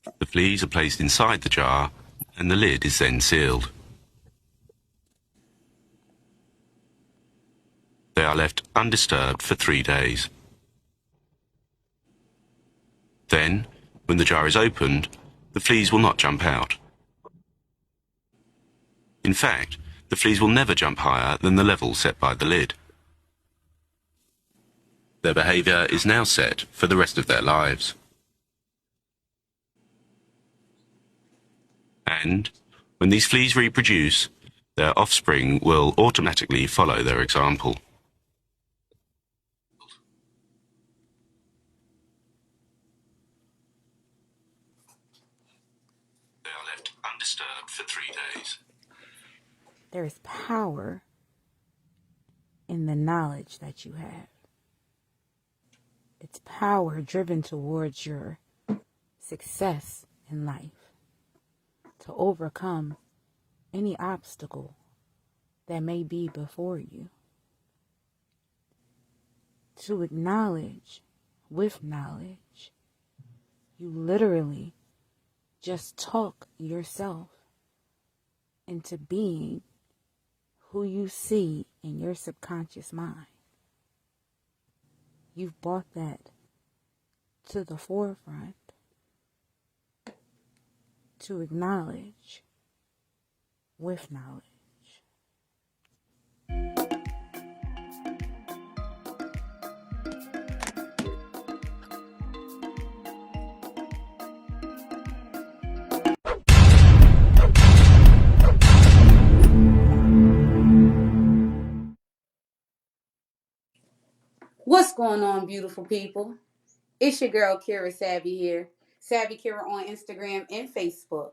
The fleas are placed inside the jar and the lid is then sealed. They are left undisturbed for 3 days. Then, when the jar is opened, the fleas will not jump out. In fact, the fleas will never jump higher than the level set by the lid. Their behaviour is now set for the rest of their lives. And, when these fleas reproduce, their offspring will automatically follow their example. They are left undisturbed for 3 days. There's power in the knowledge that you have. It's power driven towards your success in life, to overcome any obstacle that may be before you, to acknowledge with knowledge. You literally just talk yourself into being who you see in your subconscious mind. You've brought that to the forefront to acknowledge with knowledge. What's going on, beautiful people? It's your girl Kira Savvy here. SavvyKira on Instagram and Facebook.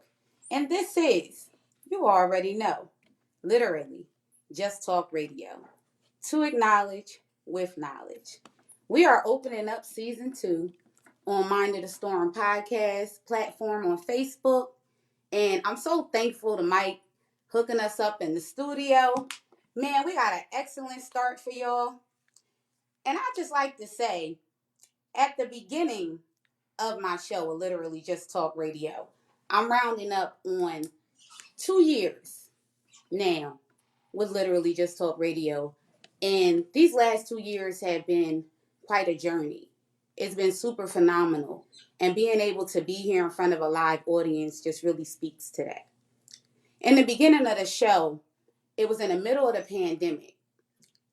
And this is, you already know, literally, Just Talk Radio. To acknowledge with knowledge. We are opening up season 2 on Mind of the Storm podcast platform on Facebook. And I'm so thankful to Mike hooking us up in the studio. Man, we got an excellent start for y'all. And I just like to say, at the beginning of my show, literally Just Talk Radio, I'm rounding up on 2 years now with literally Just Talk Radio. And these last 2 years have been quite a journey. It's been super phenomenal. And being able to be here in front of a live audience just really speaks to that. In the beginning of the show, it was in the middle of the pandemic.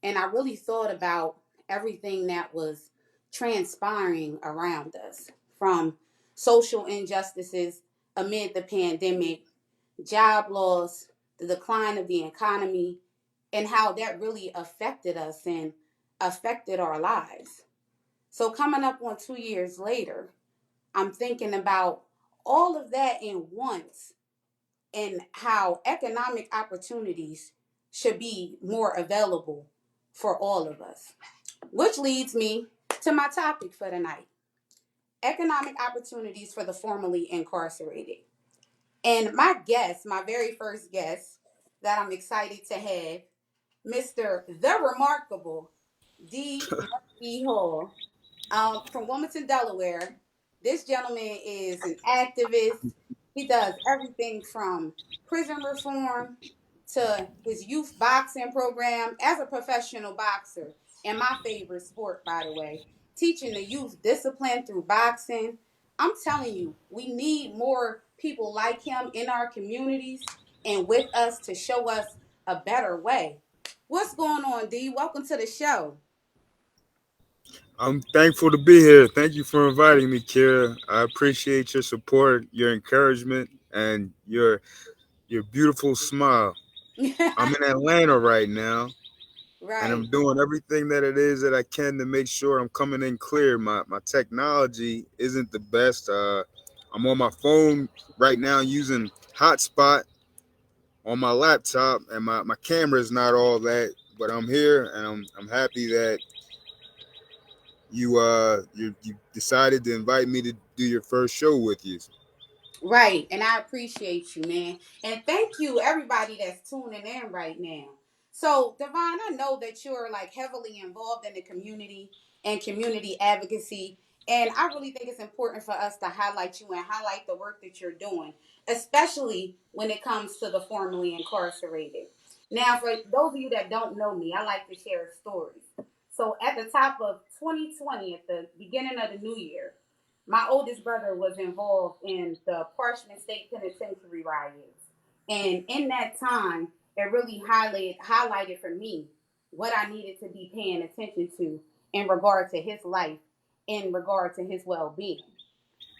And I really thought about everything that was transpiring around us, from social injustices amid the pandemic, job loss, the decline of the economy, and how that really affected us and affected our lives. So coming up on 2 years later, I'm thinking about all of that in once and how economic opportunities should be more available for all of us. Which leads me to my topic for tonight: economic opportunities for the formerly incarcerated. And my guest, my very first guest that I'm excited to have, Mr. The Remarkable D. Marque Hall, from Wilmington, Delaware. This gentleman is an activist. He does everything from prison reform to his youth boxing program as a professional boxer. And my favorite sport, by the way, teaching the youth discipline through boxing. I'm telling you, we need more people like him in our communities and with us to show us a better way. What's going on, D? Welcome to the show. I'm thankful to be here. Thank you for inviting me, Kira. I appreciate your support, your encouragement, and your beautiful smile. I'm in Atlanta right now, and Right. I'm doing everything that it is that I can to make sure I'm coming in clear. My technology isn't the best. I'm on my phone right now using hotspot on my laptop, and my camera is not all that. But I'm here, and I'm happy that you decided to invite me to do your first show with you. Right. And I appreciate you, man. And thank you, everybody that's tuning in right now. So, Devon, I know that you're like heavily involved in the community and community advocacy. And I really think it's important for us to highlight you and highlight the work that you're doing, especially when it comes to the formerly incarcerated. Now, for those of you that don't know me, I like to share stories. So at the top of 2020, at the beginning of the new year, my oldest brother was involved in the Parchment State Penitentiary riots. And in that time, it really highlighted for me what I needed to be paying attention to in regard to his life, in regard to his well being.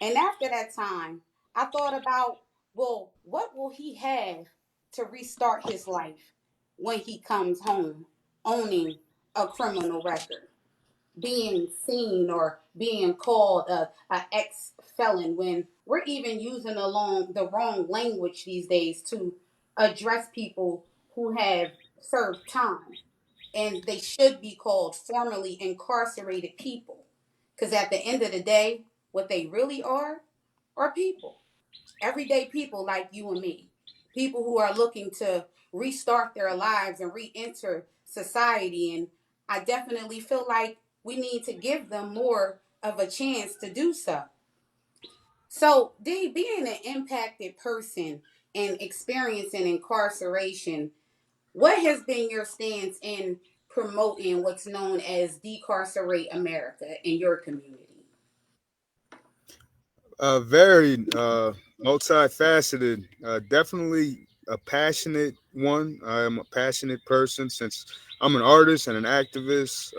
And after that time, I thought about, well, what will he have to restart his life when he comes home owning a criminal record? Being seen or being called a ex felon, when we're even using the wrong language these days to address people who have served time, and they should be called formerly incarcerated people, because at the end of the day, what they really are people, everyday people like you and me, people who are looking to restart their lives and re-enter society. And I definitely feel like we need to give them more of a chance to do so. So, D, being an impacted person and experiencing incarceration, what has been your stance in promoting what's known as Decarcerate America in your community? Very multifaceted. Definitely a passionate one. I'm a passionate person since I'm an artist and an activist.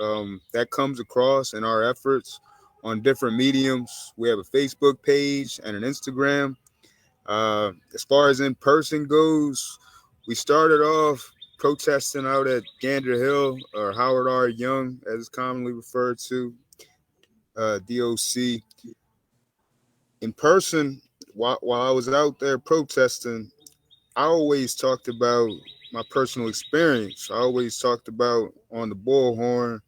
That comes across in our efforts on different mediums. We have a Facebook page and an Instagram. As far as in person goes, we started off protesting out at Gander Hill, or Howard R. Young, as it's commonly referred to, DOC. In person, while I was out there protesting, I always talked about my personal experience. I always talked about on the bullhorn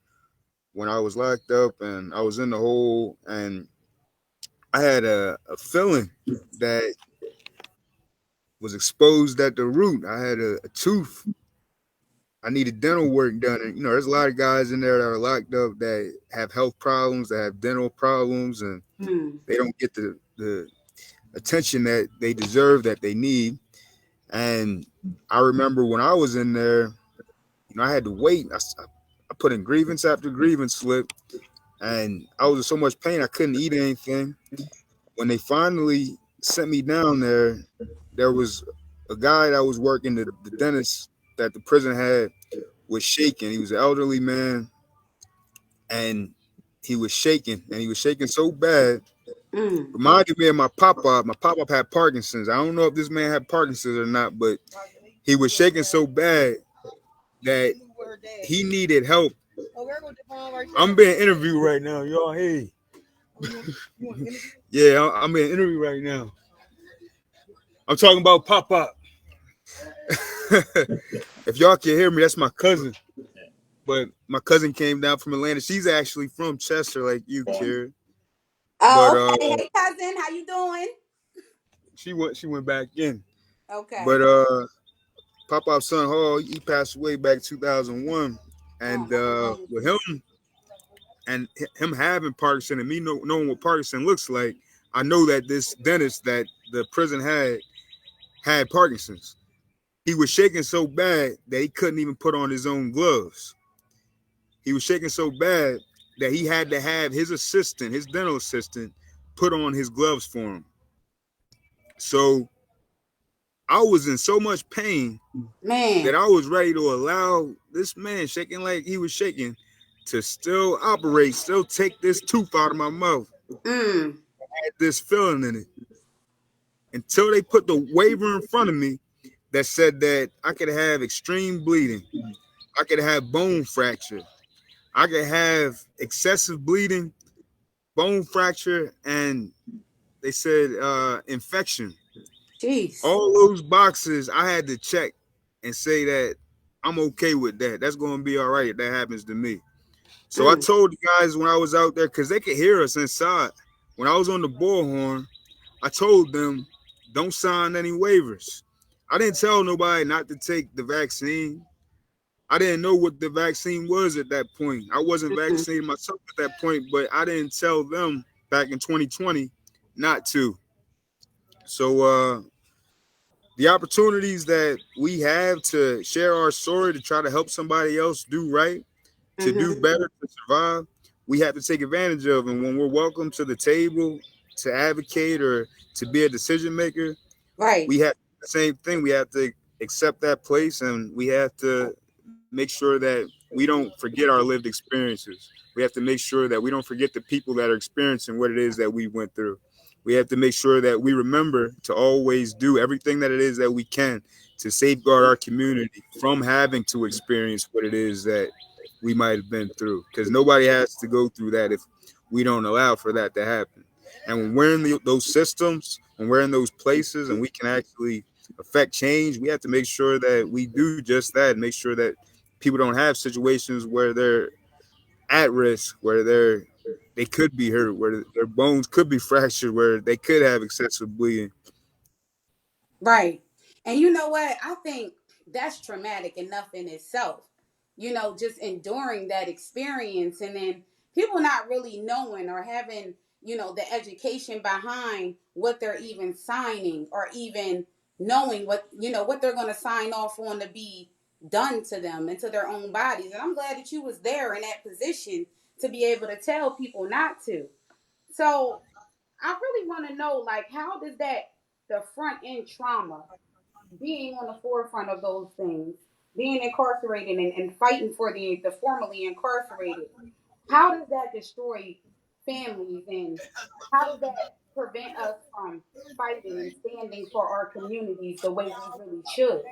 when I was locked up and I was in the hole, and I had a feeling that was exposed at the root. I had a tooth. I needed dental work done. And, there's a lot of guys in there that are locked up that have health problems, that have dental problems, and they don't get the attention that they deserve, that they need. And I remember when I was in there, I had to wait. I put in grievance after grievance slip, and I was in so much pain I couldn't eat anything. When they finally sent me down there was a guy that was working, the dentist that the prison had was shaking. He was an elderly man, and he was shaking, so bad. Mm. Reminded me of my pop-up. My pop-up had Parkinson's. I don't know if this man had Parkinson's or not, but he was shaking so bad that he needed help. I'm being interviewed right now, y'all. Hey. Yeah, I'm being interviewed right now. I'm talking about pop-up. If y'all can hear me, that's my cousin. But my cousin came down from Atlanta. She's actually from Chester, like you, Kira. Oh, But okay. Hey, cousin, how you doing? she went back in. Okay. But Pop-Pop's son Hall, he passed away back 2001. Oh, And my condolences. with him having Parkinson and me knowing what Parkinson looks like, I know that this dentist that the prison had Parkinson's. He was shaking so bad that he couldn't even put on his own gloves. He was shaking so bad that he had to have his dental assistant, put on his gloves for him. So I was in so much pain that Man. I was ready to allow this man shaking like he was shaking to still operate, still take this tooth out of my mouth. Mm. I had this feeling in it until they put the waiver in front of me that said that I could have extreme bleeding, I could have bone fracture, I could have excessive bleeding, bone fracture, and they said infection. Jeez. All those boxes I had to check and say that I'm okay with that. That's going to be all right if that happens to me. So I Mm. told the guys when I was out there, because they could hear us inside. When I was on the bullhorn, I told them, don't sign any waivers. I didn't tell nobody not to take the vaccine. I didn't know what the vaccine was at that point. I wasn't Mm-hmm. vaccinating myself at that point, but I didn't tell them back in 2020 not to. So the opportunities that we have to share our story, to try to help somebody else do right, to do Mm-hmm. better, to survive, we have to take advantage of. And when we're welcome to the table to advocate or to be a decision maker, Right. we have the same thing. We have to accept that place, and we have to make sure that we don't forget our lived experiences. We have to make sure that we don't forget the people that are experiencing what it is that we went through. We have to make sure that we remember to always do everything that it is that we can to safeguard our community from having to experience what it is that we might have been through, because nobody has to go through that if we don't allow for that to happen. And when we're in those systems, when we're in those places and we can actually affect change, we have to make sure that we do just that, and make sure that people don't have situations where they're at risk, where they could be hurt, where their bones could be fractured, where they could have excessive bleeding. Right. And you know what? I think that's traumatic enough in itself. Just enduring that experience and then people not really knowing or having, the education behind what they're even signing or even knowing what they're going to sign off on to be done to them and to their own bodies. And I'm glad that you was there in that position to be able to tell people not to. So I really want to know, like, how does the front end trauma, being on the forefront of those things, being incarcerated and fighting for the formerly incarcerated, how does that destroy families and how does that prevent us from fighting and standing for our communities the way we really should?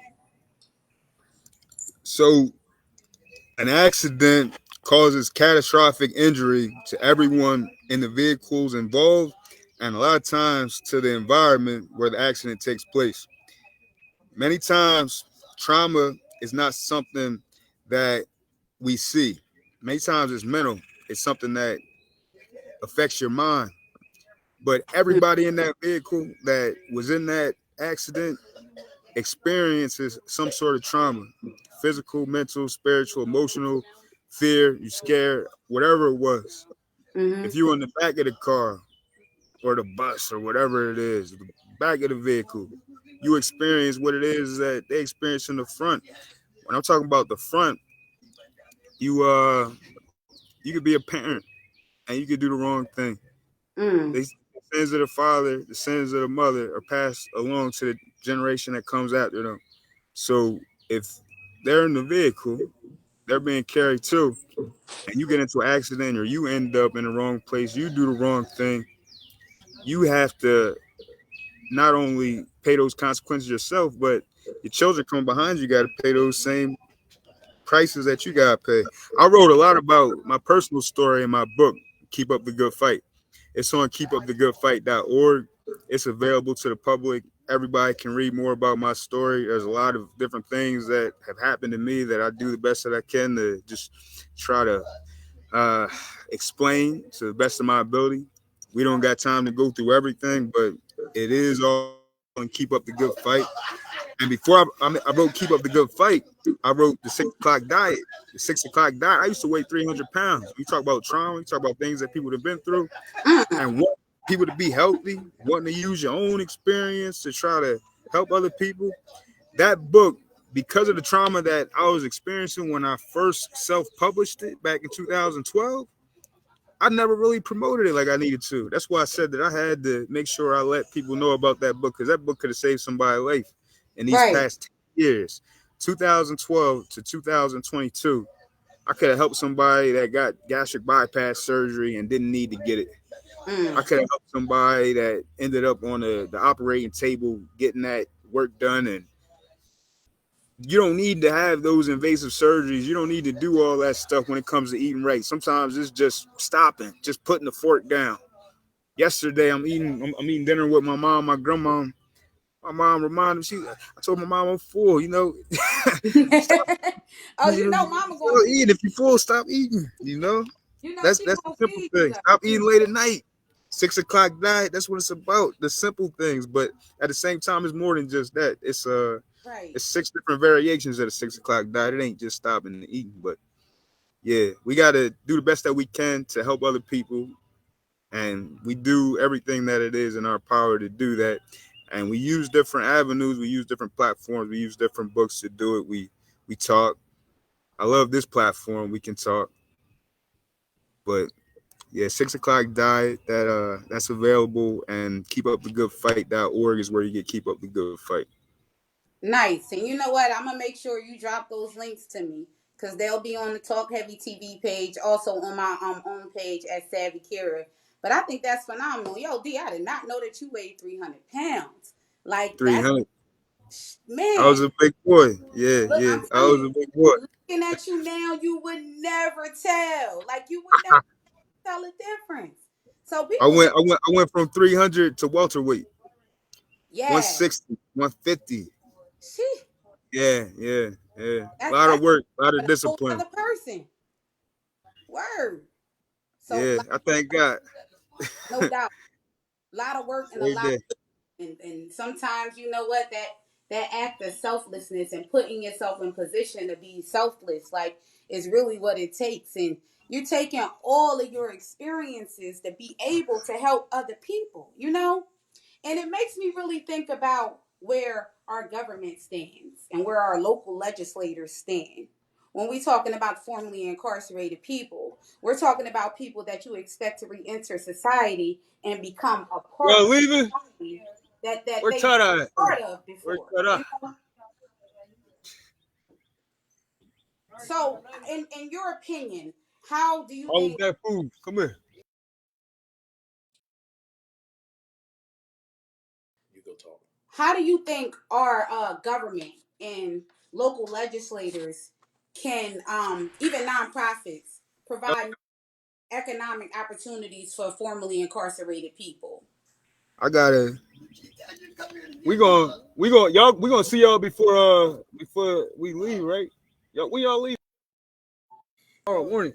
So an accident causes catastrophic injury to everyone in the vehicles involved, and a lot of times to the environment where the accident takes place. Many times, trauma is not something that we see. Many times it's mental. It's something that affects your mind. But everybody in that vehicle that was in that accident experiences some sort of trauma: physical, mental, spiritual, emotional, fear, you scared, whatever it was. Mm-hmm. If you were in the back of the car or the bus or whatever it is, the back of the vehicle, you experience what it is that they experience in the front. When I'm talking about the front, you you could be a parent and you could do the wrong thing. Mm. The sins of the father, the sins of the mother are passed along to the generation that comes after them. So if they're in the vehicle, they're being carried too, and you get into an accident or you end up in the wrong place, you do the wrong thing, you have to not only pay those consequences yourself, but your children come behind you got to pay those same prices that you got to pay. I wrote a lot about my personal story in my book, Keep Up the Good Fight. It's on keepupthegoodfight.org. It's available to the public. Everybody can read more about my story. There's a lot of different things that have happened to me that I do the best that I can to just try to uh, explain to the best of my ability. We don't got time to go through everything, but it is all in Keep Up the Good Fight. And before I wrote Keep Up the Good Fight, I wrote the 6 o'clock diet. The 6 o'clock diet, I used to weigh 300 pounds. We talk about trauma, we talk about things that people have been through, Mm. and want people to be healthy, wanting to use your own experience to try to help other people. That book, because of the trauma that I was experiencing when I first self-published it back in 2012, I never really promoted it like I needed to. That's why I said that I had to make sure I let people know about that book, because that book could have saved somebody's life in these Right. past 10 years, 2012 to 2022. I could have helped somebody that got gastric bypass surgery and didn't need to get it. I Mm. could have helped somebody that ended up on the operating table getting that work done. And you don't need to have those invasive surgeries. You don't need to do all that stuff when it comes to eating right. Sometimes it's just stopping, just putting the fork down. Yesterday, I'm eating dinner with my mom, my grandma. My mom reminded me, I told my mom I'm full, stop Oh, mama gonna eating. If you're full, stop eating, she That's the gonna simple feed you thing. Stop eating late at night. 6 o'clock diet, that's what it's about. The simple things. But at the same time, it's more than just that. right. It's 6 different variations of the 6 o'clock diet. It ain't just stopping and eating, but yeah, we gotta do the best that we can to help other people and we do everything that it is in our power to do that. And we use different avenues, we use different platforms, we use different books to do it. We talk. I love this platform. We can talk. But yeah, 6 o'clock diet that's available, and keepupthegoodfight.org is where you get keep up the good fight. Nice. And you know what? I'm gonna make sure you drop those links to me because they'll be on the Talk Heavy TV page, also on my own page at SavvyKira. But I think that's phenomenal. Yo, D, I did not know that you weighed 300 pounds. Like that's 300. I man. was a big boy. Yeah, Look, yeah. I'm I telling was you, a big boy. looking at you now, you would never tell. Like you would never tell a difference. So I people, went I went I went from 300 to welterweight. yeah, 160, 150. she Yeah, yeah, yeah. A lot of that's work, a lot of a whole discipline. other person. Word. So Yeah, I thank God. no doubt. A lot of work and a Every lot day. and sometimes you know what that act of selflessness and putting yourself in position to be selfless like is really what it takes, and you're taking all of your experiences to be able to help other people, you know. And it makes me really think about where our government stands and where our local legislators stand. When we're talking about formerly incarcerated people, we're talking about people that you expect to re-enter society and become a part Y'all of leaving? society that Where they were Tada at? part of Where before. Tada? You know? So, in your opinion, how do you All of think that food. Come here. how do you think our government and local legislators can even nonprofits provide economic opportunities for formerly incarcerated people? I gotta. We gonna see y'all before we leave, right? Y'all, when y'all leave? Oh, morning.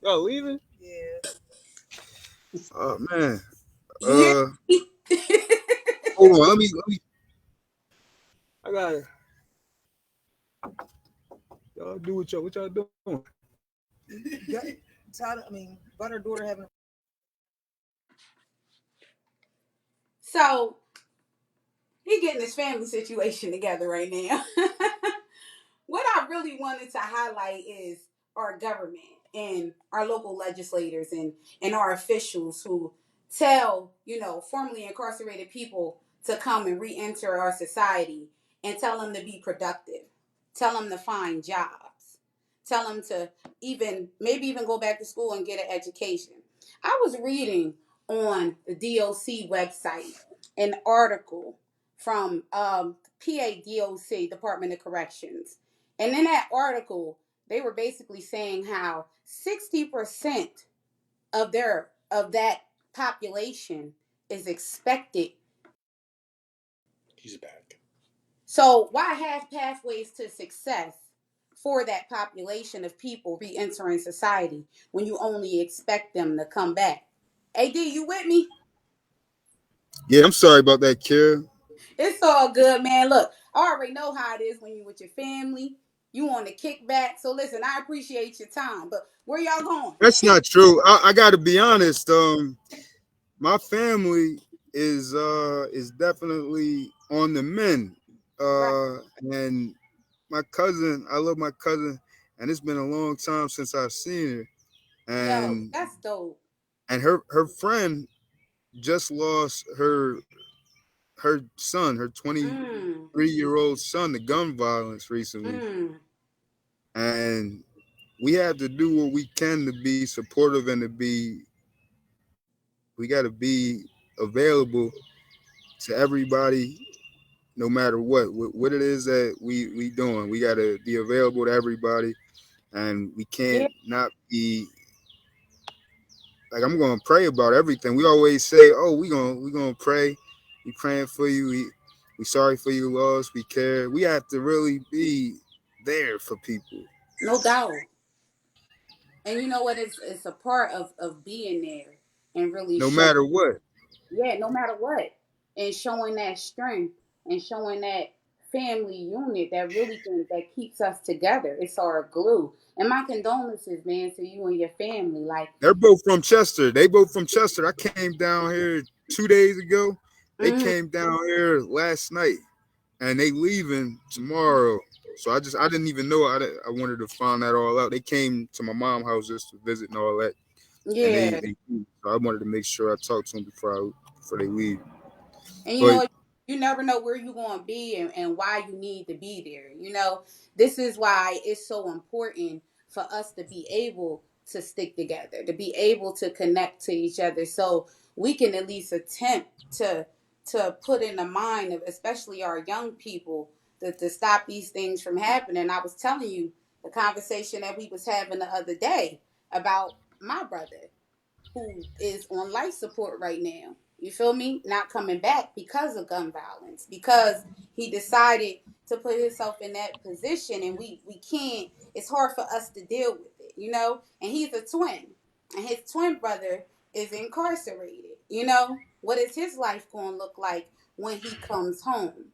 Y'all leaving? Oh man. You hear me? Hold on. Let me. I gotta. Y'all do what y'all doing. So he getting his family situation together right now. What I really wanted to highlight is our government and our local legislators and our officials who tell, formerly incarcerated people to come and re-enter our society and tell them to be productive, tell them to find jobs, tell them to maybe even go back to school and get an education. I was reading on the DOC website an article from PADOC, Department of Corrections, and in that article, they were basically saying how 60% of that population is expected. He's back. So why have pathways to success for that population of people re-entering society when you only expect them to come back? AD, you with me? Yeah, I'm sorry about that, Kira. It's all good, man. Look, I already know how it is when you with your family. You want to kick back. So listen, I appreciate your time. But where y'all going? That's not true. I gotta be honest. My family is definitely on the mend. Right. And my cousin, I love my cousin, and it's been a long time since I've seen her. Yo, And that's dope. her friend just lost her son, her Mm. 23-year-old son, to gun violence recently. Mm. And we have to do what we can to be supportive and we got to be available to everybody, no matter what it is that we doing. We got to be available to everybody, and we Yeah. can't not be like, I'm gonna pray about everything. We always say, oh, we gonna pray. We praying for you. We sorry for your loss. We care. We have to really be there for people, No doubt. And you know what? It's a part of being there and really no showing. matter what. Yeah, no matter what, and showing that strength and showing that family unit that that keeps us together. It's our glue. And my condolences, man, to you and your family. Like, They're both from Chester. They both from Chester. I came down here 2 days ago. They mhm. came down here last night, and they leaving tomorrow. So I didn't even know. I wanted to find that all out. They came to my mom's house just to visit and all that, and Yeah. so I wanted to make sure I talked to them before they leave. And you know But what? You never know where you're going to be and why you need to be there. You know, this is why it's so important for us to be able to stick together, to be able to connect to each other, so we can at least attempt to put in the mind of especially our young people to stop these things from happening. I was telling you the conversation that we was having the other day about my brother who is on life support right now. You feel me? Not coming back because of gun violence, because he decided to put himself in that position, and we can't. It's hard for us to deal with it, you know. And he's a twin, and his twin brother is incarcerated. You know, what is his life going to look like when he comes home?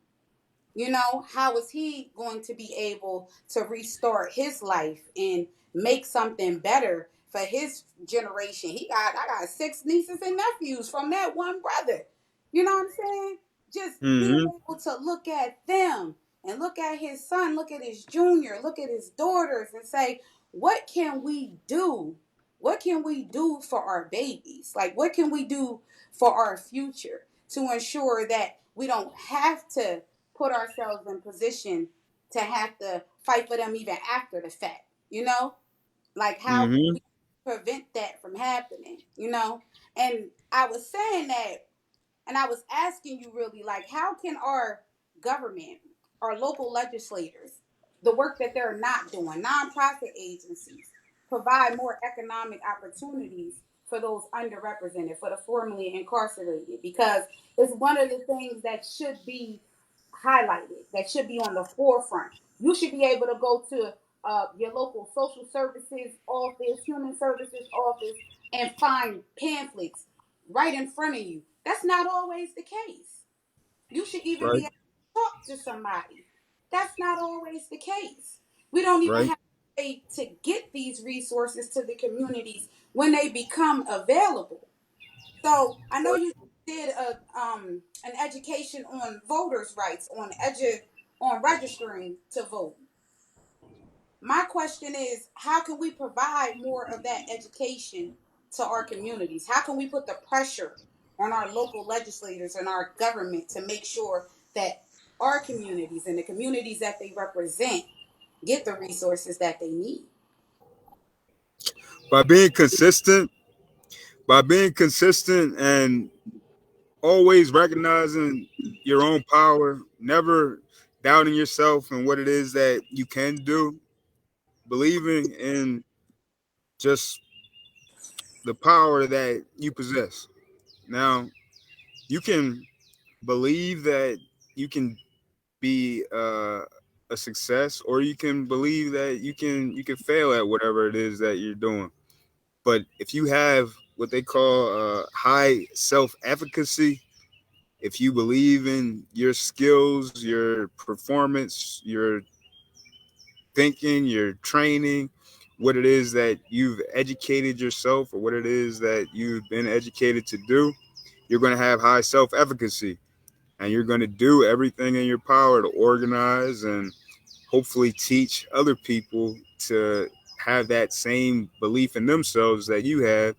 You know, how is he going to be able to restart his life and make something better for his generation? I got 6 nieces and nephews from that one brother. You know what I'm saying? Just being mm-hmm, able to look at them and look at his son, look at his junior, look at his daughters and say, what can we do? What can we do for our babies? Like, what can we do for our future to ensure that we don't have to put ourselves in position to have to fight for them even after the fact, you know? Like, how can mm-hmm. we prevent that from happening, you know? And I was saying that, and I was asking you really, like, how can our government, our local legislators, the work that they're not doing, nonprofit agencies, provide more economic opportunities for those underrepresented, for the formerly incarcerated? Because it's one of the things that should be highlighted, that should be on the forefront. You should be able to go to your local social services office, human services office, and find pamphlets right in front of you. That's not always the case. You should even be Right, able to talk to somebody. That's not always the case. We don't even right. have a way to get these resources to the communities when they become available. So I know you did an education on voters' rights, on registering to vote. My question is, how can we provide more of that education to our communities? How can we put the pressure on our local legislators and our government to make sure that our communities and the communities that they represent get the resources that they need? By being consistent, and always recognizing your own power, never doubting yourself and what it is that you can do, believing in just the power that you possess. Now, you can believe that you can be a success, or you can believe that you can fail at whatever it is that you're doing. But if you have what they call high self-efficacy, if you believe in your skills, your performance, your thinking, your training, what it is that you've educated yourself, or what it is that you've been educated to do, you're going to have high self-efficacy, and you're going to do everything in your power to organize and hopefully teach other people to have that same belief in themselves that you have.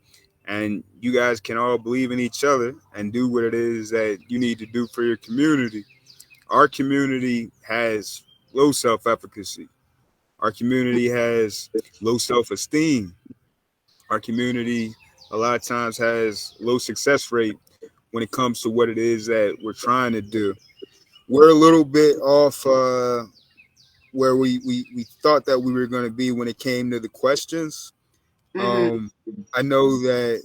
And you guys can all believe in each other and do what it is that you need to do for your community. Our community has low self-efficacy. Our community has low self-esteem. Our community a lot of times has low success rate when it comes to what it is that we're trying to do. We're a little bit off where we thought that we were going to be when it came to the questions. Mm-hmm. Um, I know that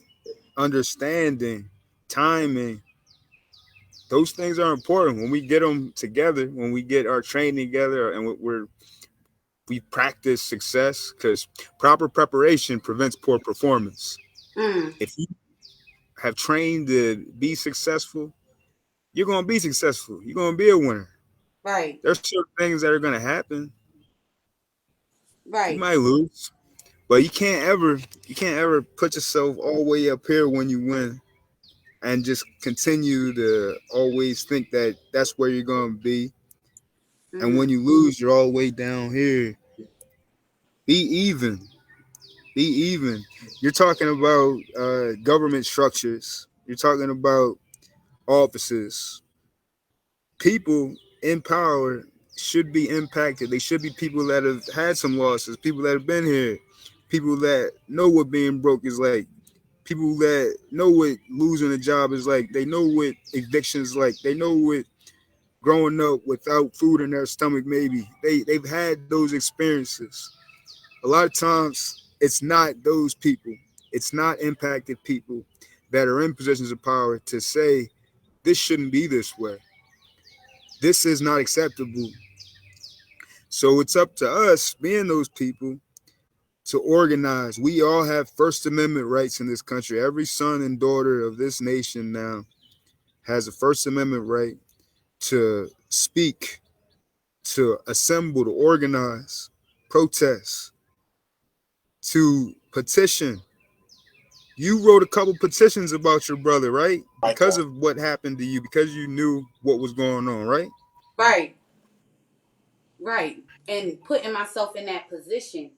understanding, timing, those things are important. When we get them together, when we get our training together, and we practice success, because proper preparation prevents poor performance. Mm. If you have trained to be successful, you're going to be successful. You're going to be a winner. Right. There's certain things that are gonna happen. You Right. might lose, but you can't ever put yourself all the way up here when you win and just continue to always think that that's where you're gonna be. And Mm-hmm. when you lose, you're all the way down here. Be even. Be even. You're talking about government structures. You're talking about offices. People in power should be impacted. They should be people that have had some losses, people that have been here, people that know what being broke is like, people that know what losing a job is like. They know what eviction is like. They know what growing up without food in their stomach, maybe. They've had those experiences. A lot of times it's not those people, it's not impacted people that are in positions of power to say this shouldn't be this way. This is not acceptable. So it's up to us, being those people, to organize. We all have First Amendment rights in this country. Every son and daughter of this nation now has a First Amendment right to speak, to assemble, to organize, protest, to petition. You wrote a couple petitions about your brother, right? Because of what happened to you, because you knew what was going on, right? Right. Right. And putting myself in that position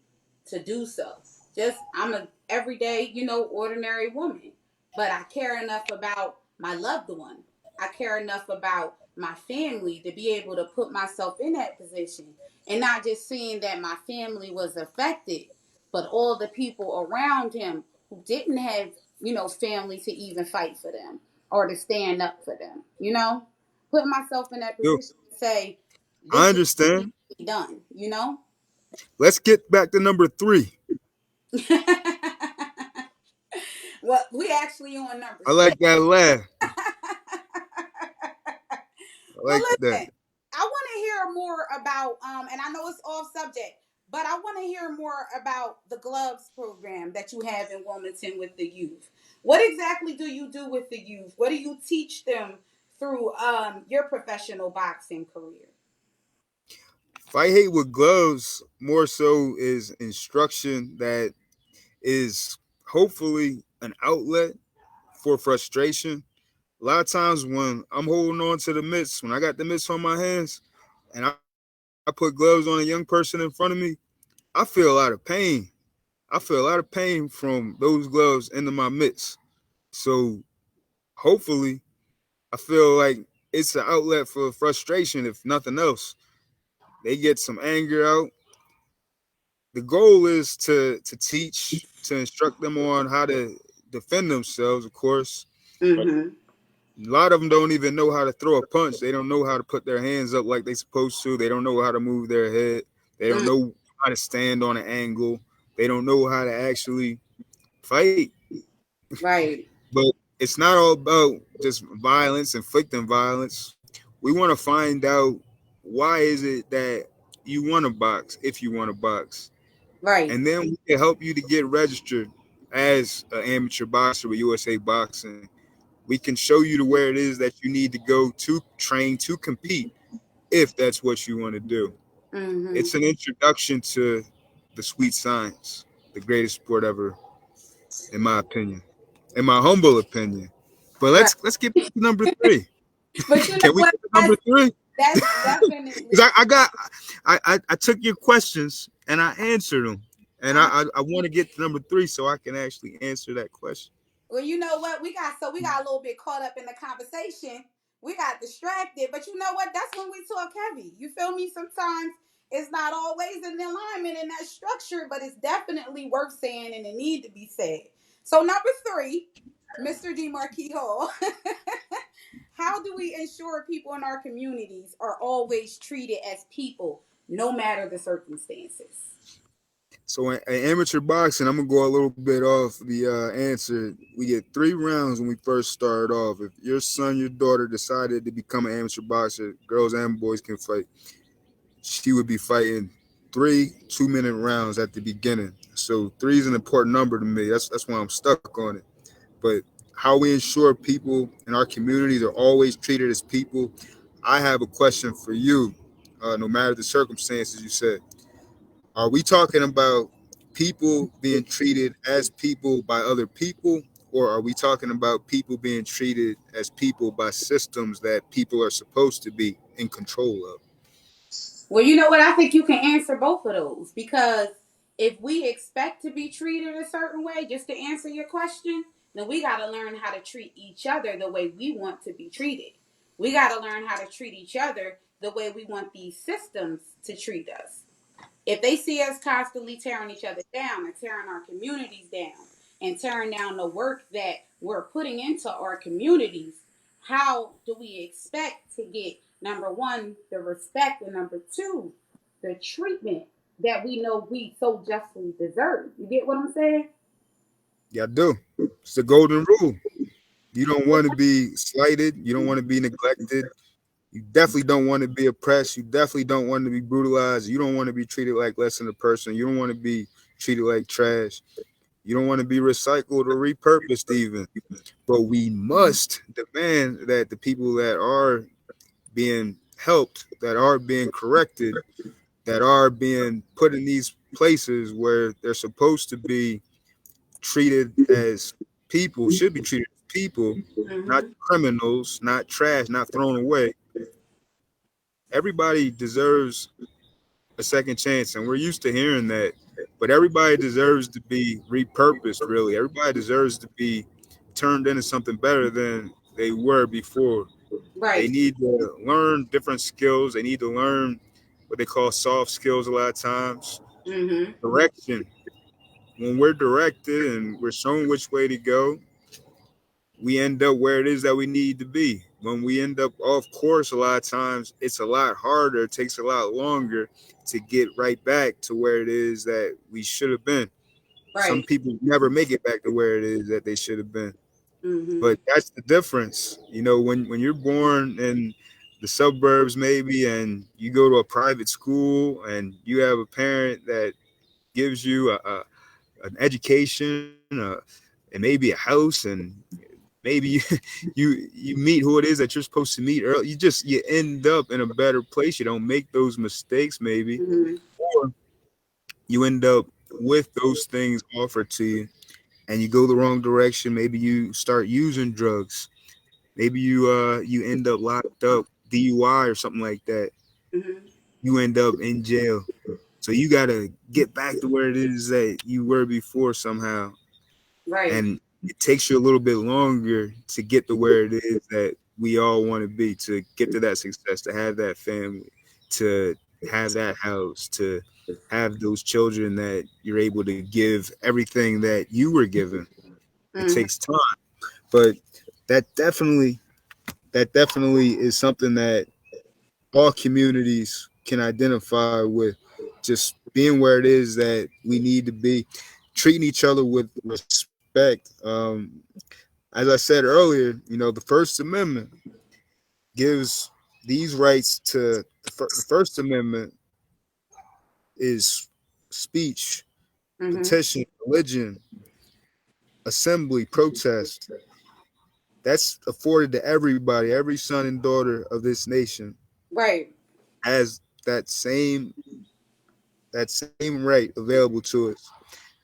to do so. Just, I'm a everyday, ordinary woman. But I care enough about my loved one. I care enough about my family to be able to put myself in that position and not just seeing that my family was affected, but all the people around him who didn't have, family to even fight for them or to stand up for them. Putting myself in that Yo, position to say, I this is understand. done. Let's get back to number 3. Well, we actually on number I six. like that laugh. I Well, like that. listen, I want to hear more about, and I know it's off subject, but I want to hear more about the gloves program that you have in Wilmington with the youth. What exactly do you do with the youth? What do you teach them through your professional boxing career? Fight hate with gloves more so is instruction that is hopefully an outlet for frustration. A lot of times when I'm holding on to the mitts, when I got the mitts on my hands and I put gloves on a young person in front of me, I feel a lot of pain. I feel a lot of pain from those gloves into my mitts. So hopefully I feel like it's an outlet for frustration, if nothing else. They get some anger out. The goal is to teach, to instruct them on how to defend themselves, of course. Mm-hmm. A lot of them don't even know how to throw a punch. They don't know how to put their hands up like they supposed to. They don't know how to move their head. They don't Mm, know how to stand on an angle. They don't know how to actually fight. right. But it's not all about just violence, inflicting violence. We want to find out, why is it that you want to box, if you want to box. Right. And then we can help you to get registered as an amateur boxer with USA Boxing. We can show you to where it is that you need to go to train to compete, if that's what you want to do. Mm-hmm. It's an introduction to the sweet science, the greatest sport ever, in my opinion, in my humble opinion. But Right. let's get back to number 3. But you know Can we what? get to number 3? That's Because definitely. I took your questions and I answered them, and I want to get to number 3 so I can actually answer that question. Well, you know what? We got a little bit caught up in the conversation. We got distracted, but you know what? That's when we talk heavy. You feel me? Sometimes it's not always in alignment in that structure, but it's definitely worth saying and it need to be said. So number 3, Mr. D. Marque Hall. How do we ensure people in our communities are always treated as people, no matter the circumstances? So in amateur boxing, I'm gonna go a little bit off the answer. We get 3 rounds when we first start off. If your son, your daughter decided to become an amateur boxer, girls and boys can fight. She would be fighting 3 2-minute rounds at the beginning. So 3 is an important number to me. That's why I'm stuck on it. But how we ensure people in our communities are always treated as people, I have a question for you. No matter the circumstances, you said, are we talking about people being treated as people by other people, or are we talking about people being treated as people by systems that people are supposed to be in control of? Well, you know what? I think you can answer both of those, because if we expect to be treated a certain way, just to answer your question, then we got to learn how to treat each other the way we want to be treated. We got to learn how to treat each other the way we want these systems to treat us. If they see us constantly tearing each other down and tearing our communities down and tearing down the work that we're putting into our communities, how do we expect to get, number one, the respect, and number two, the treatment that we know we so justly deserve? You get what I'm saying? Yeah, I do. It's the golden rule. You don't want to be slighted. You don't want to be neglected. You definitely don't want to be oppressed. You definitely don't want to be brutalized. You don't want to be treated like less than a person. You don't want to be treated like trash. You don't want to be recycled or repurposed even. But we must demand that the people that are being helped, that are being corrected, that are being put in these places where they're supposed to be treated as people, should be treated as people, not Mm-hmm. criminals, not trash, not thrown away. Everybody deserves a second chance, and we're used to hearing that. But everybody deserves to be repurposed, really. Everybody deserves to be turned into something better than they were before. They Right. need to learn different skills. They need to learn what they call soft skills a lot of times. Mm-hmm. Direction. When we're directed and we're shown which way to go, we end up where it is that we need to be. When we end up off course, a lot of times it's a lot harder, it takes a lot longer to get right back to where it is that we should have been. Some Right. people never make it back to where it is that they should have been. Mm-hmm. But that's the difference. You know, when you're born in the suburbs maybe and you go to a private school and you have a parent that gives you an education, and maybe a house, and maybe you meet who it is that you're supposed to meet early. You end up in a better place. You don't make those mistakes maybe, Mm-hmm. or you end up with those things offered to you and you go the wrong direction. Maybe you start using drugs. Maybe you end up locked up, DUI or something like that. Mm-hmm. You end up in jail. So you got to get back to where it is that you were before somehow. Right. And it takes you a little bit longer to get to where it is that we all want to be, to get to that success, to have that family, to have that house, to have those children that you're able to give everything that you were given. It Mm-hmm. takes time, but that definitely that definitely is something that all communities can identify with, just being where it is that we need to be, treating each other with respect. As I said earlier, you know, the First Amendment gives these rights to the First Amendment is speech, Mm-hmm. petition, religion, assembly, protest. That's afforded to everybody, every son and daughter of this nation Right. has that same right available to us.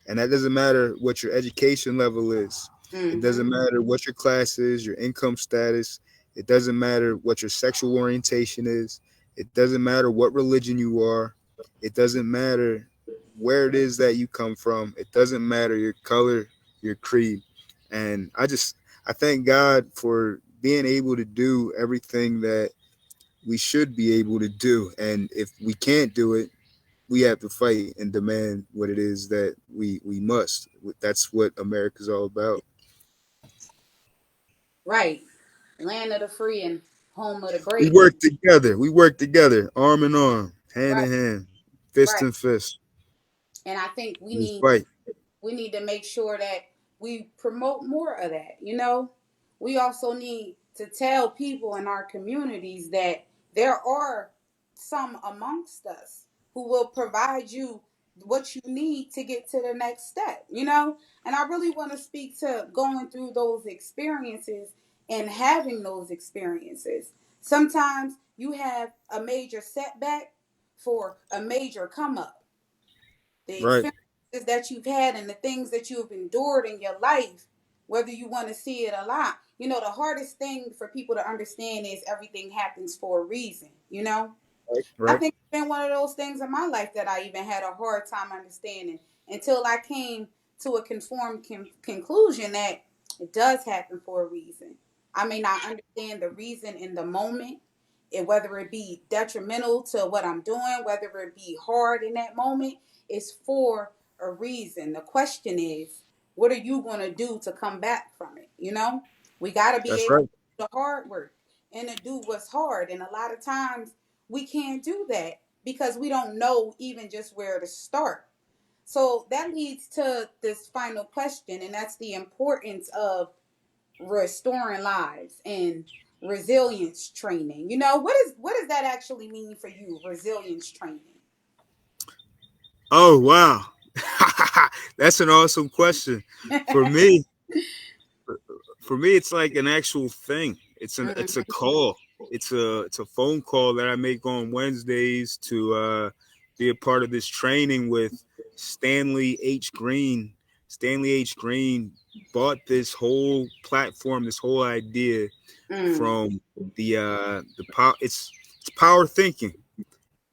And that doesn't matter what your education level is. It Mm-hmm. doesn't matter what your class is, your income status. It doesn't matter what your sexual orientation is. It doesn't matter what religion you are. It doesn't matter where it is that you come from. It doesn't matter your color, your creed. And I thank God for being able to do everything that we should be able to do. And if we can't do it, we have to fight and demand what it is that we must. That's what America's all about. Right. Land of the free and home of the We brave. work together. We work together, arm in arm, hand Right. in hand, fist Right. in fist. And I think we We need fight. we need to make sure that we promote more of that. You know, we also need to tell people in our communities that there are some amongst us who will provide you what you need to get to the next step, you know? And I really want to speak to going through those experiences and having those experiences. Sometimes you have a major setback for a major come up. The Right. experiences that you've had and the things that you've endured in your life, whether you want to see it or not. You know, the hardest thing for people to understand is everything happens for a reason, you know? I Right. think it's been one of those things in my life that I even had a hard time understanding until I came to a conformed conclusion that it does happen for a reason. I may not understand the reason in the moment, and whether it be detrimental to what I'm doing, whether it be hard in that moment, it's for a reason. The question is, what are you going to do to come back from it? You know, we got to be That's able to right. do the hard work and to do what's hard. And a lot of times we can't do that because we don't know even just where to start. So that leads to this final question, and that's the importance of restoring lives and resilience training. You know, what does that actually mean for you, resilience training? Oh wow. That's an awesome question. For me, it's like an actual thing. It's a Mhm, call. It's a phone call that I make on Wednesdays to be a part of this training with Stanley H. Green. Stanley H. Green bought this whole platform, this whole idea mm, from the power. It's power thinking,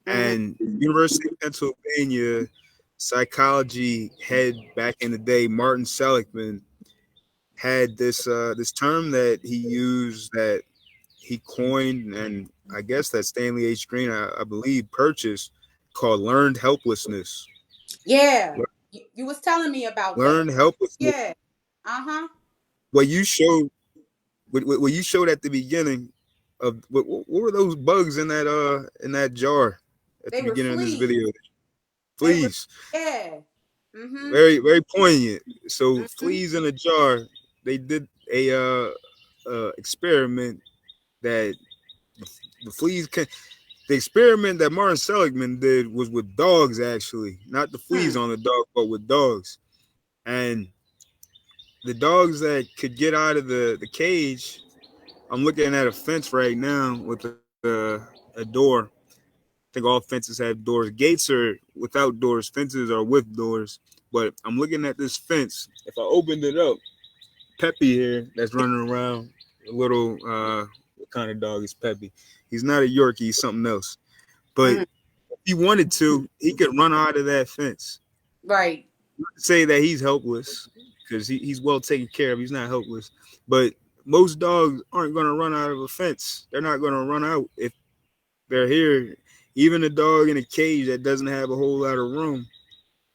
mhm, and University of Pennsylvania psychology head back in the day, Martin Seligman, had this term that he used, that he coined, and I guess that Stanley H. Green, I believe, purchased, called learned helplessness. yeah, you was telling me about that. Learned helplessness. Yeah, uh-huh. What you showed, what you showed at the beginning of what were those bugs in that jar at They the were beginning of this fleas. video? They were, Fleas. yeah. Mm-hmm. Very poignant. So Mm-hmm. fleas in a jar. They did a experiment that the fleas can. The experiment that Martin Seligman did was with dogs, actually, not the fleas Hmm. on the dog, but with dogs. And the dogs that could get out of the cage, I'm looking at a fence right now with a door. I think all fences have doors. Gates are without doors. Fences are with doors. But I'm looking at this fence. If I opened it up, Peppy here that's running around, a little what kind of dog is Peppy? He's not a Yorkie, he's something else. But Mm-hmm. if he wanted to, he could run out of that fence. Right. Not to say that he's helpless, because he's well taken care of. He's not helpless. But most dogs aren't going to run out of a fence. They're not going to run out if they're here. Even a dog in a cage that doesn't have a whole lot of room,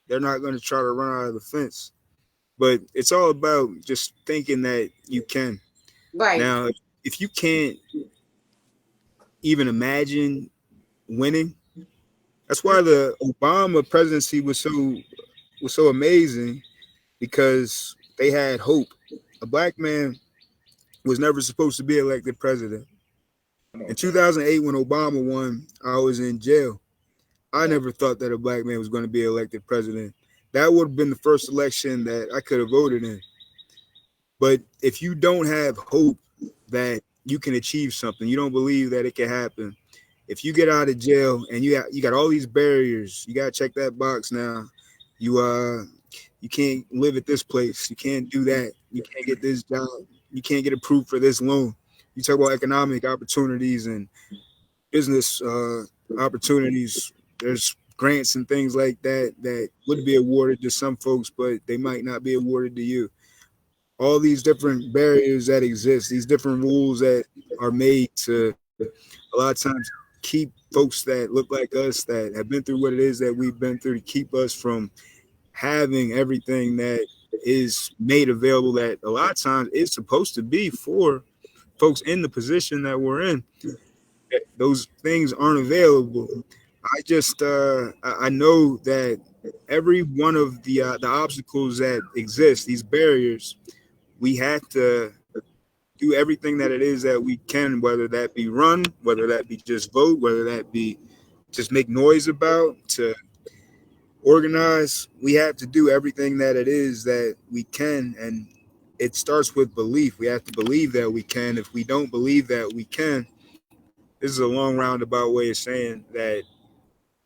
they're not going to try to run out of the fence. But it's all about just thinking that you can. Right. Now, if you can't even imagine winning, that's Mm, why the Obama presidency was so amazing, because they had hope. A black man was never supposed to be elected president. In 2008, when Obama won, I was in jail. I yeah. never thought that a black man was going to be elected president. That would have been the first election that I could have voted in. But if you don't have hope that you can achieve something, you don't believe that it can happen. If you get out of jail and you got all these barriers, you got to check that box now. You you can't live at this place. You can't do that. You can't get this job. You can't get approved for this loan. You talk about economic opportunities and business opportunities. There's grants and things like that that would be awarded to some folks, but they might not be awarded to you. All these different barriers that exist, these different rules that are made to a lot of times keep folks that look like us, that have been through what it is that we've been through, to keep us from having everything that is made available, that a lot of times is supposed to be for folks in the position that we're in. Those things aren't available. I just I know that every one of the obstacles that exist, these barriers, we have to do everything that it is that we can, whether that be run, whether that be just vote, whether that be just make noise about, to organize. We have to do everything that it is that we can, and it starts with belief. We have to believe that we can. If we don't believe that we can, this is a long roundabout way of saying that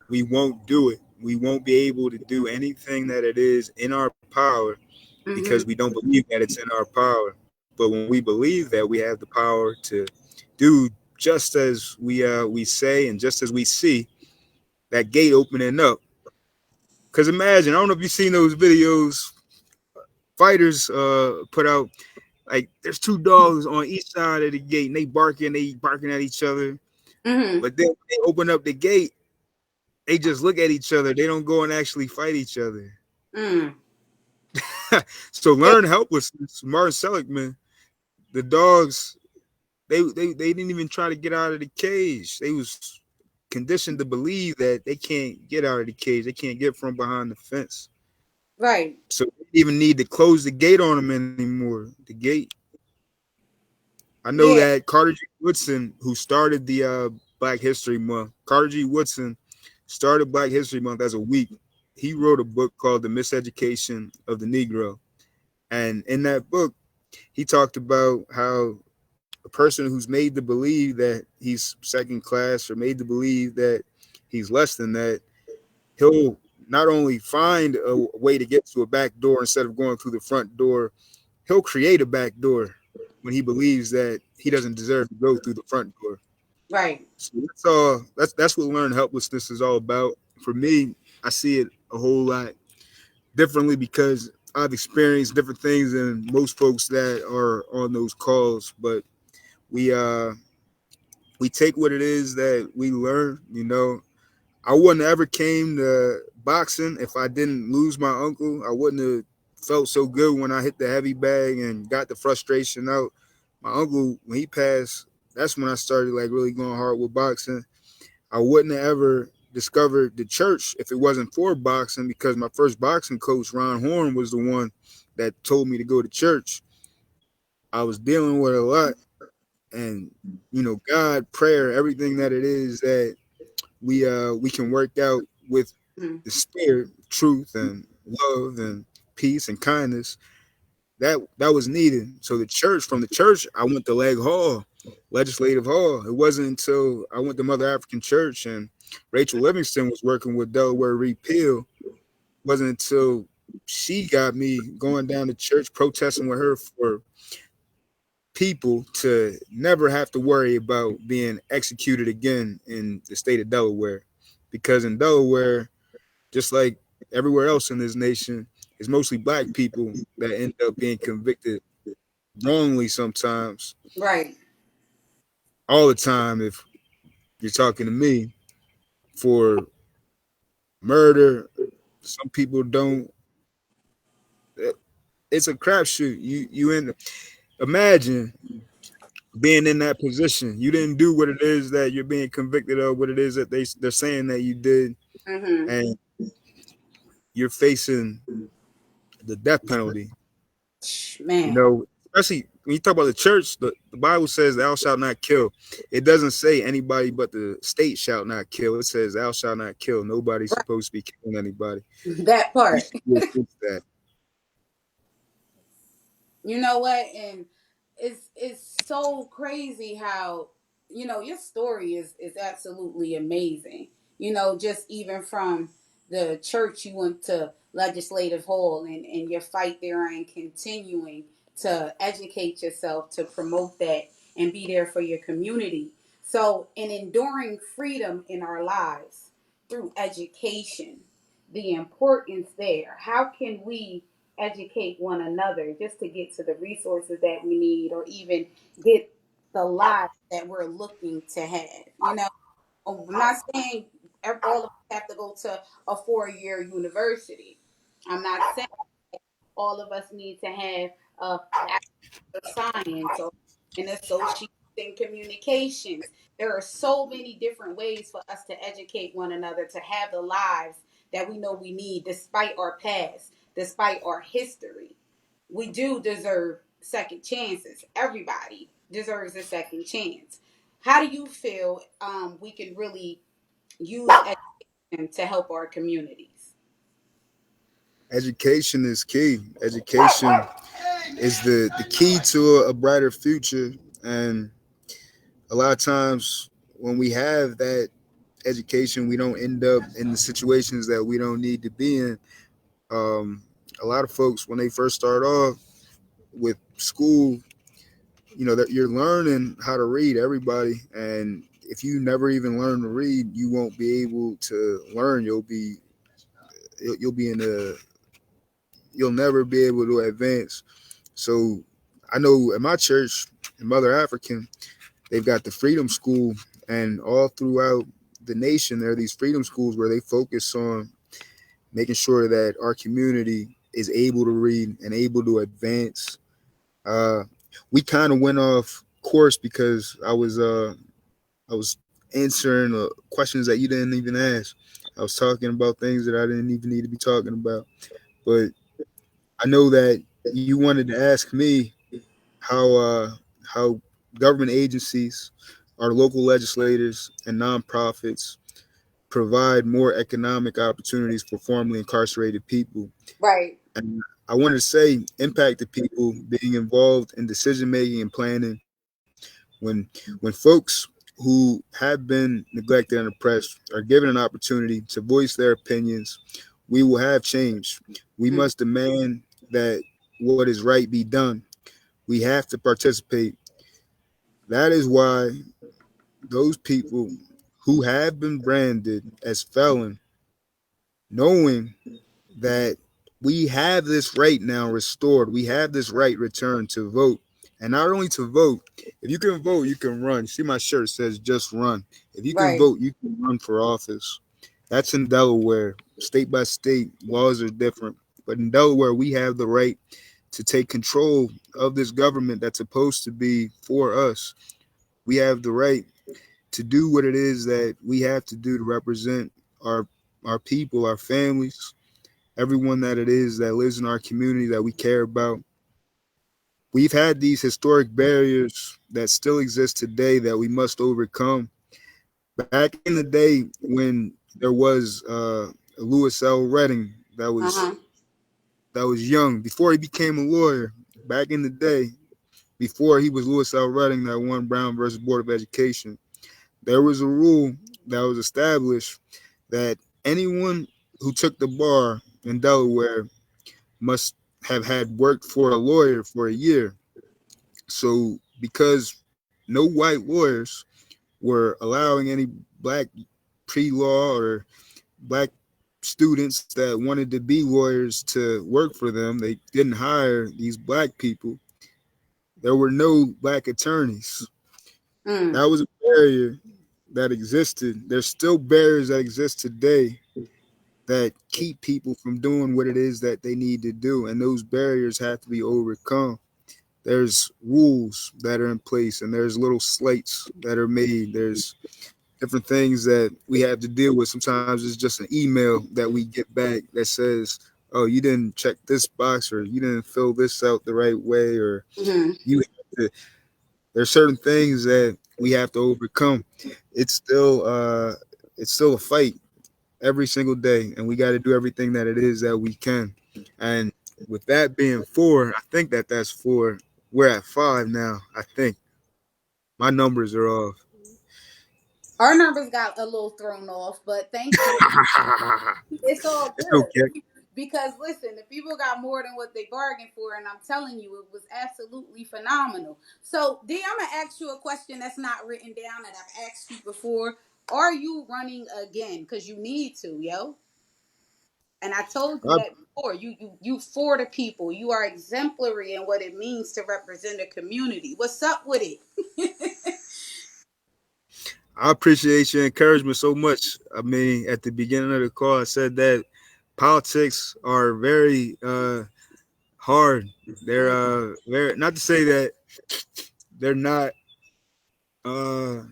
we won't do it. We won't be able to do anything that it is in our power because Mm-hmm. we don't believe that it's in our power. But when we believe that we have the power to do just as we say and just as we see, that gate opening up. Because imagine, I don't know if you've seen those videos fighters put out. Like there's two dogs on each side of the gate and they barking at each other. Mm-hmm. But then when they open up the gate, they just look at each other. They don't go and actually fight each other. Mm. So They, learn helplessness. Martin Seligman, the dogs, they didn't even try to get out of the cage. They was conditioned to believe that they can't get out of the cage. They can't get from behind the fence. right. So they didn't even need to close the gate on them anymore. The gate. I know Yeah. that Carter G. Woodson, who started the Black History Month, Carter G. Woodson started Black History Month as a week. He wrote a book called The Miseducation of the Negro. And in that book, he talked about how a person who's made to believe that he's second class or made to believe that he's less than that, he'll not only find a way to get to a back door instead of going through the front door, he'll create a back door when he believes that he doesn't deserve to go through the front door. Right. So that's all. That's what learned helplessness is all about. For me, I see it a whole lot differently because I've experienced different things than most folks that are on those calls. But we uh we take what it is that we learn. You know, I wouldn't have ever came to boxing if I didn't lose my uncle. I wouldn't have felt so good when I hit the heavy bag and got the frustration out. My uncle, when he passed, that's when I started like really going hard with boxing. I wouldn't have ever discovered the church if it wasn't for boxing because my first boxing coach, Ron Horn, was the one that told me to go to church. I was dealing with a lot and God, prayer, everything that it is that we can work out with Mm-hmm. the spirit, truth and love and peace and kindness. That was needed. So from the church, I went to Legislative Hall. It wasn't until I went to Mother African Church and Rachel Livingston was working with Delaware Repeal. It wasn't until she got me going down to church protesting with her for people to never have to worry about being executed again in the state of Delaware. Because in Delaware, just like everywhere else in this nation, it's mostly black people that end up being convicted wrongly sometimes, Right. all the time if you're talking to me, for murder. Some people don't. It's a crapshoot. Imagine being in that position. You didn't do what it is that you're being convicted of, what it is that they're saying that you did, Mm-hmm. and you're facing the death penalty. Man. Especially when you talk about the church, the Bible says thou shalt not kill. It doesn't say anybody but the state shall not kill. It says thou shalt not kill. Nobody's Right. supposed to be killing anybody. That We part. should go against that. You know what? And it's so crazy how your story is absolutely amazing. Just even from the church you went to Legislative Hall and your fight there and continuing to educate yourself to promote that and be there for your community. So in enduring freedom in our lives through education, the importance there. How can we educate one another just to get to the resources that we need or even get the lives that we're looking to have? I'm not saying all of us have to go to a 4-year university. I'm not saying all of us need to have a science or an associate in communications. There are so many different ways for us to educate one another to have the lives that we know we need despite our past, despite our history. We do deserve second chances. Everybody deserves a second chance. How do you feel we can really use education to help our communities? Education is key. Education is the key to a brighter future. And a lot of times when we have that education, we don't end up in the situations that we don't need to be in. Um, a lot of folks, when they first start off with school, that you're learning how to read, everybody, and if you never even learn to read, you won't be able to learn. You'll be in a you'll never be able to advance. So I know at my church in Mother African, they've got the Freedom School, and all throughout the nation there are these freedom schools where they focus on making sure that our community is able to read and able to advance. uh we kind of went off course because I was answering questions that you didn't even ask. I was talking about things that I didn't even need to be talking about. But I know that you wanted to ask me how government agencies, our local legislators, and nonprofits provide more economic opportunities for formerly incarcerated people. Right. And I wanted to say impacted people being involved in decision making and planning. When folks who have been neglected and oppressed are given an opportunity to voice their opinions, we will have change. We Mm. must demand that what is right be done. We have to participate. That is why those people who have been branded as felon, knowing that we have this right now restored, we have this right returned to vote. And not only to vote, if you can vote, you can run. See, my shirt says just run. If you can Right. vote, you can run for office. That's in Delaware. State by state, laws are different. But in Delaware, we have the right to take control of this government that's supposed to be for us. We have the right to do what it is that we have to do to represent our our people, our families, everyone that it is that lives in our community that we care about. We've had these historic barriers that still exist today that we must overcome. Back in the day when there was Lewis L. Redding Uh-huh. that was young before he became a lawyer. Back in the day, before he was Lewis L. Redding that won Brown versus Board of Education, there was a rule that was established that anyone who took the bar in Delaware must have had worked for a lawyer for a year. So because no white lawyers were allowing any black pre-law or black students that wanted to be lawyers to work for them, they didn't hire these black people. There were no black attorneys. Mm. That was a barrier that existed. There's still barriers that exist today that keep people from doing what it is that they need to do. And those barriers have to be overcome. There's rules that are in place and there's little slates that are made. There's different things that we have to deal with. Sometimes it's just an email that we get back that says, oh, you didn't check this box or you didn't fill this out the right way, or Mm-hmm. you have to, there's certain things that we have to overcome. It's still it's still a fight every single day, and we got to do everything that it is that we can. And with that being four, I think that's four. We're at five now. I think my numbers are off. Our numbers got a little thrown off, but thank you. It's all It's good. okay. Because listen, the people got more than what they bargained for, and I'm telling you, it was absolutely phenomenal. So, D, I'm gonna ask you a question that's not written down that I've asked you before. Are you running again? Because you need to, yo. And I told you I, that before. You for the people. You are exemplary in what it means to represent a community. What's up with it? I appreciate your encouragement so much. I mean, at the beginning of the call, I said that politics are very hard. They're very, not to say that they're not uh,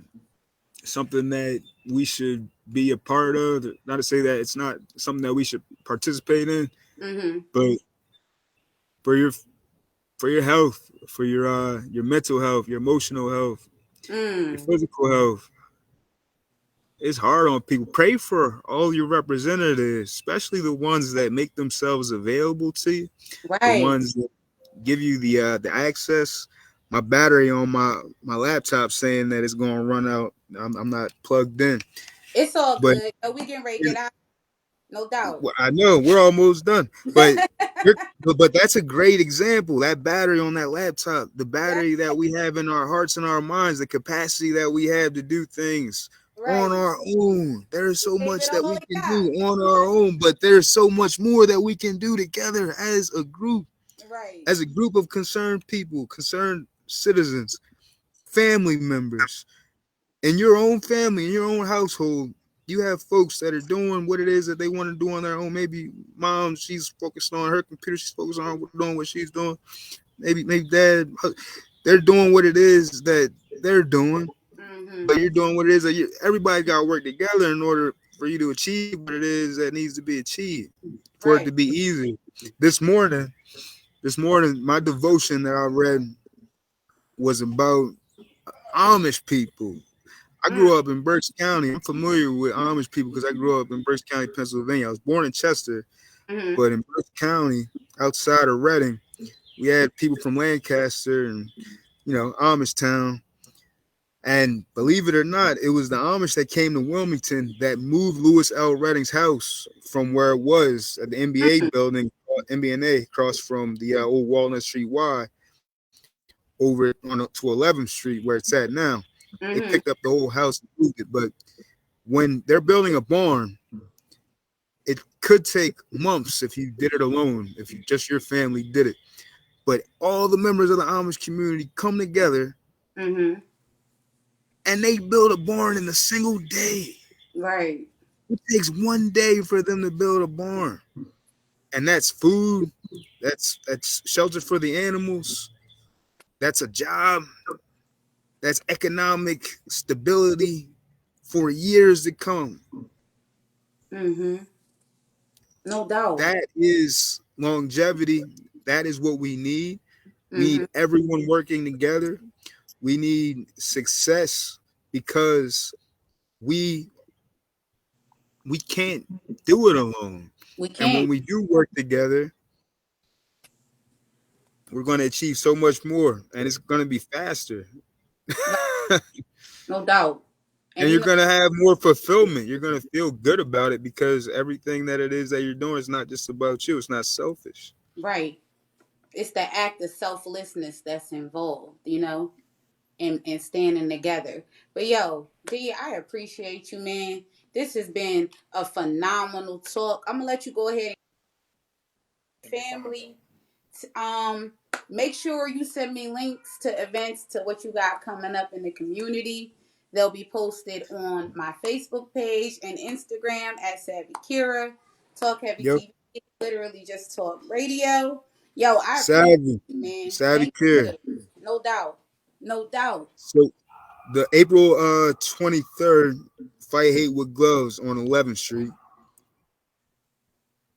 something that we should be a part of. Not to say that it's not something that we should participate in, Mm-hmm. but for your health, for your mental health, your emotional health, your Mm. physical health, it's hard on people. Pray for all your representatives, especially the ones that make themselves available to you, the Right. ones that give you the access. My battery on my laptop saying that it's going to run out I'm not plugged in, It's all but good. We getting ready to get out. No doubt. well, I know we're almost done, but but that's a great example. That battery on that laptop, the Yeah, battery that we have in our hearts and our minds, the capacity that we have to do things on right. our own. There's You so gave much it that all we you can got. do on our own, but there's so much more that we can do together Right. as a group of concerned people, concerned citizens, family members. In your own family, in your own household, you have folks that are doing what it is that they want to do on their own. Maybe mom, she's focused on her computer, she's focused on doing what she's doing. Maybe dad, they're doing what it is that they're doing, Mm-hmm. but you're doing what it is that everybody got to work together in order for you to achieve what it is that needs to be achieved, for it Right. to be easy. This morning, my devotion that I read was about Amish people. I Mm, grew up in Berks County. I'm familiar with Amish people because I grew up in Berks County, Pennsylvania. I was born in Chester, mm-hmm. but in Berks County, outside of Reading, we had people from Lancaster and Amish town. And believe it or not, it was the Amish that came to Wilmington that moved Louis L. Redding's house from where it was at the NBA building, MBNA, across from the old Walnut Street Y, over to 11th Street where it's at now. They Mm-hmm. picked up the whole house and moved it. But when they're building a barn, it could take months if you did it alone, if you just your family did it. But all the members of the Amish community come together Mm-hmm. and they build a barn in a single day. Right. It takes one day for them to build a barn. And that's food, that's shelter for the animals, that's a job, that's economic stability for years to come. Mm-hmm. No doubt. That is longevity. That is what we need. We Mm-hmm. need everyone working together. We need success because we we can't do it alone. We And when can't. we do work together, we're going to achieve so much more and it's going to be faster. Right. No doubt. And And you you're know, going to have more fulfillment. You're going to feel good about it because everything that it is that you're doing is not just about you. It's not selfish. right. It's the act of selflessness that's involved, you know, and standing together. But yo, D, I appreciate you, man. This has been a phenomenal talk. I'm gonna let you go ahead and family. Um, make sure you send me links to events to what you got coming up in the community. They'll be posted on my Facebook page and Instagram at SavvyKira. Talk Heavy Yep. TV, literally just talk radio. Yo, I appreciate Savvy. you, man. Savvy Thank you care. for this. No doubt. No doubt. So the April 23rd, Fight Hate with Gloves on 11th Street.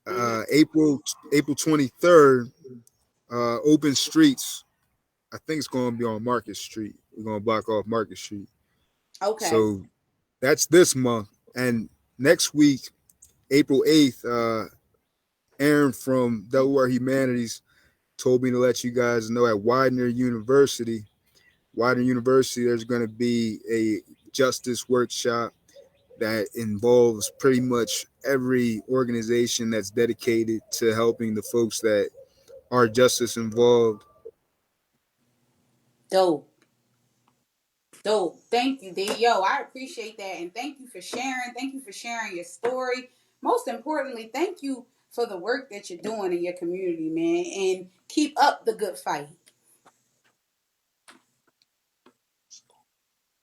Mm-hmm. April 23rd, Open Streets. I think it's going to be on Market Street. We're going to block off Market Street. Okay. So that's this month. And next week, April 8th, Aaron from Delaware Humanities told me to let you guys know at Widener University, there's going to be a justice workshop that involves pretty much every organization that's dedicated to helping the folks that are justice involved. Dope. Dope. Thank you, D. Yo, I appreciate that. And thank you for sharing. Thank you for sharing your story. Most importantly, thank you for the work that you're doing in your community, man. And keep up the good fight.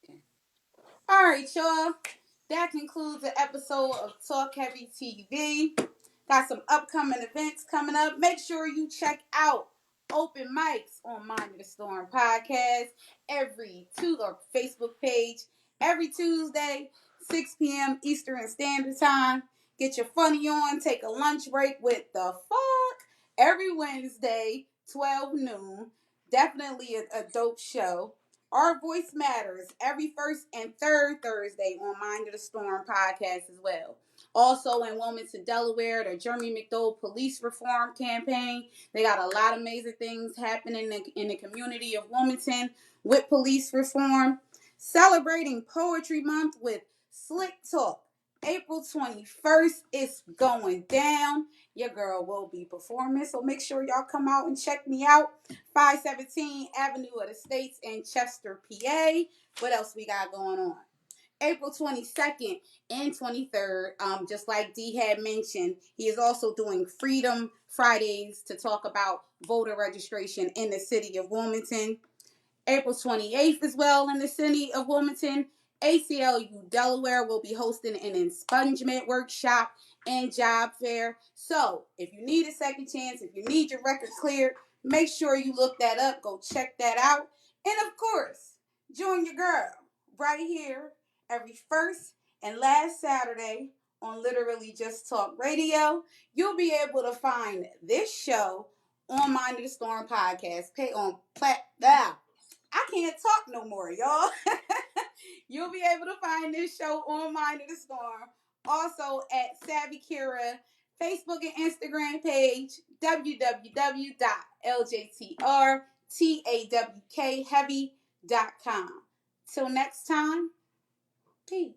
Okay. All right, y'all. That concludes the episode of Talk Heavy TV. Got some upcoming events coming up. Make sure you check out open mics on Mind of the Storm podcast every Tuesday, or Facebook page every Tuesday, 6 p.m. Eastern Standard Time. Get your funny on. Take a lunch break with the fuck every Wednesday, 12 noon. Definitely a dope show. Our Voice Matters every first and third Thursday on Mind of the Storm podcast as well. Also in Wilmington, Delaware, the Jeremy McDowell Police Reform Campaign. They got a lot of amazing things happening in the community of Wilmington with police reform. Celebrating Poetry Month with Slick Talk. April 21st is going down. Your girl will be performing, so make sure y'all come out and check me out. 517 Avenue of the States in Chester, PA. What else we got going on? April 22nd and 23rd, just like D had mentioned, he is also doing Freedom Fridays to talk about voter registration in the city of Wilmington. April 28th as well in the city of Wilmington, ACLU Delaware will be hosting an expungement workshop and job fair. So if you need a second chance, if you need your record cleared, make sure you look that up. Go check that out. And of course, join your girl right here every first and last Saturday on Literally Just Talk Radio. You'll be able to find this show on Mind of the Storm podcast. Pay on I can't talk no more, y'all. You'll be able to find this show on Mind of the Storm. Also at SavvyKira Facebook and Instagram page, www.ljtrtawkheavy.com. Till next time, peace.